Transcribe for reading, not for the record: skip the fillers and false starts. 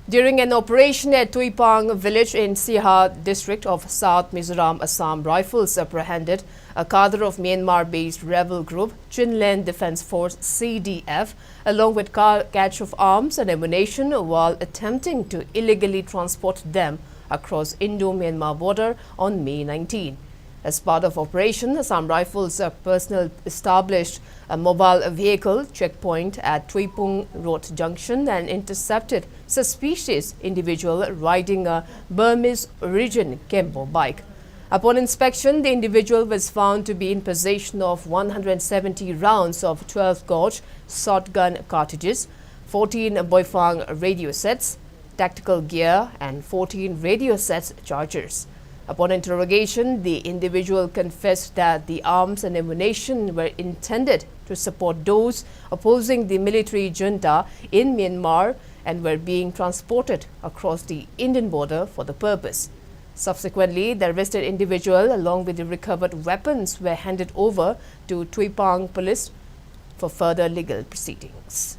During an operation at Tuipang village in Siha district of South Mizoram, Assam, rifles apprehended a cadre of Myanmar-based rebel group Chinland Defence Force CDF along with catch of arms and ammunition while attempting to illegally transport them across Indo-Myanmar border on May 19. As part of Operation, Assam Rifles personnel established a mobile vehicle checkpoint at Tuipung Road Junction and intercepted suspicious individual riding a Burmese origin Kempo bike. Upon inspection, the individual was found to be in possession of 170 rounds of 12-gauge shotgun cartridges, 14 Boifang radio sets, tactical gear and 14 radio sets chargers. Upon interrogation, the individual confessed that the arms and ammunition were intended to support those opposing the military junta in Myanmar and were being transported across the Indian border for the purpose. Subsequently, the arrested individual along with the recovered weapons were handed over to Tuipang police for further legal proceedings.